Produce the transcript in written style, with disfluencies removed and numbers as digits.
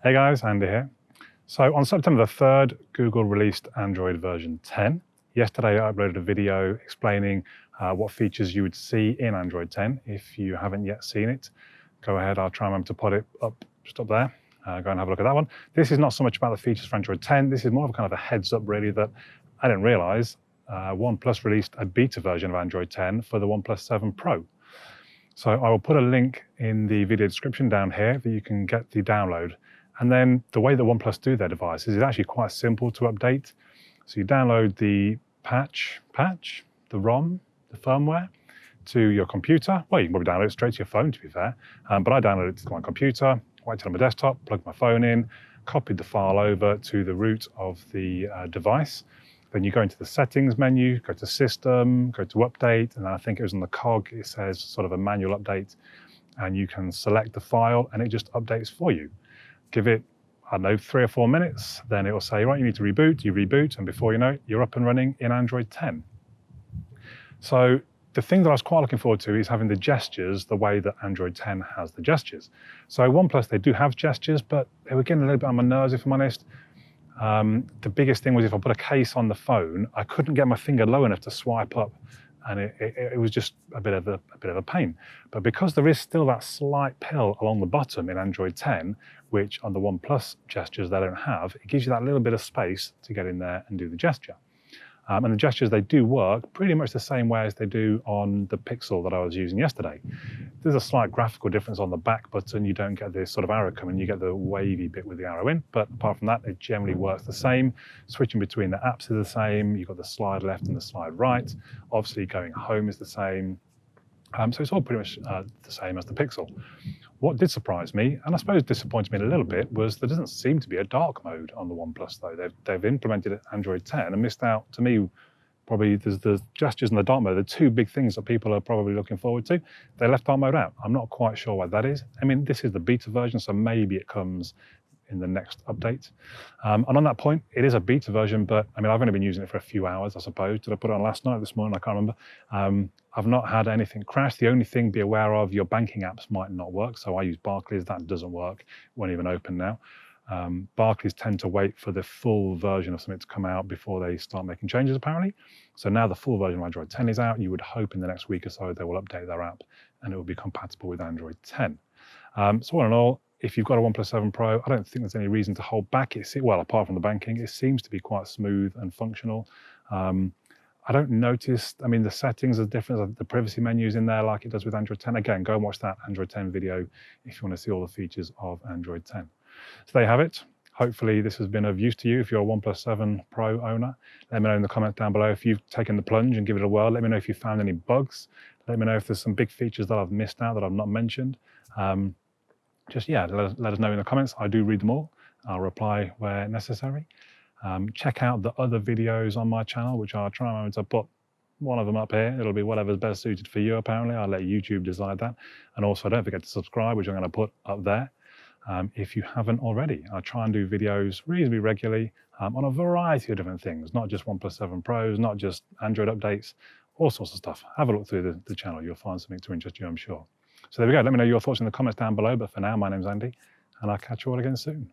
Hey guys, Andy here. So on September the 3rd, Google released Android version 10. Yesterday I uploaded a video explaining what features you would see in Android 10. If you haven't yet seen it, go ahead, I'll try and remember to put it up, just up there. Go and have a look at that one. This is not so much about the features for Android 10, this is more of a kind of a heads up really that I didn't realize OnePlus released a beta version of Android 10 for the OnePlus 7 Pro. So I will put a link in the video description down here that you can get the download. And then the way that OnePlus do their devices is actually quite simple to update. So you download the patch, the ROM, the firmware to your computer. Well, you can probably download it straight to your phone, to be fair. But I downloaded it to my computer, wiped it on my desktop, plugged my phone in, copied the file over to the root of the device. Then you go into the settings menu, go to system, go to update, and then I think it was on the cog, it says sort of a manual update, and you can select the file and it just updates for you. Give it, I don't know, 3 or 4 minutes, then it will say, right, you need to reboot, you reboot, and before you know it, you're up and running in Android 10. So the thing that I was quite looking forward to is having the gestures the way that Android 10 has the gestures. So OnePlus, they do have gestures, but they were getting a little bit on my nerves, if I'm honest. The biggest thing was if I put a case on the phone, I couldn't get my finger low enough to swipe up, and it was just a bit of a pain. But because there is still that slight pill along the bottom in Android 10, which on the OnePlus gestures they don't have, it gives you that little bit of space to get in there and do the gesture. And the gestures, they do work pretty much the same way as they do on the Pixel that I was using yesterday. There's a slight graphical difference on the back button. You don't get this sort of arrow coming, you get the wavy bit with the arrow in, but apart from that, it generally works the same. Switching between the apps is the same. You've got the slide left and the slide right. Obviously going home is the same. So it's all pretty much the same as the Pixel. What did surprise me, and I suppose disappointed me a little bit, was there doesn't seem to be a dark mode on the OnePlus though. They've implemented Android 10 and missed out, to me, probably there's the gestures and the dark mode, the two big things that people are probably looking forward to. They left dark mode out. I'm not quite sure why that is. I mean, this is the beta version, so maybe it comes in the next update. And on that point, it is a beta version, but I mean, I've only been using it for a few hours, I suppose. Did I put it on last night, this morning? I can't remember. I've not had anything crash. The only thing be aware of, your banking apps might not work. So I use Barclays, that doesn't work. It won't even open now. Barclays tend to wait for the full version of something to come out before they start making changes, apparently. So now the full version of Android 10 is out. You would hope in the next week or so they will update their app and it will be compatible with Android 10. So all in all, if you've got a OnePlus 7 Pro, I don't think there's any reason to hold back. Well, apart from the banking, it seems to be quite smooth and functional. I don't notice, I mean, the settings are different. The privacy menu's in there like it does with Android 10. Again, go and watch that Android 10 video if you want to see all the features of Android 10. So there you have it. Hopefully this has been of use to you if you're a OnePlus 7 Pro owner. Let me know in the comments down below if you've taken the plunge and give it a whirl. Let me know if you found any bugs. Let me know if there's some big features that I've missed out that I've not mentioned. Just, yeah, let us know in the comments. I do read them all. I'll reply where necessary. Check out the other videos on my channel, which I'll try to put one of them up here. It'll be whatever's best suited for you, apparently. I'll let YouTube decide that. And also, don't forget to subscribe, which I'm going to put up there. If you haven't already, I try and do videos reasonably regularly on a variety of different things, not just OnePlus 7 Pros, not just Android updates, all sorts of stuff. Have a look through the channel. You'll find something to interest you, I'm sure. So there we go. Let me know your thoughts in the comments down below. But for now, my name's Andy, and I'll catch you all again soon.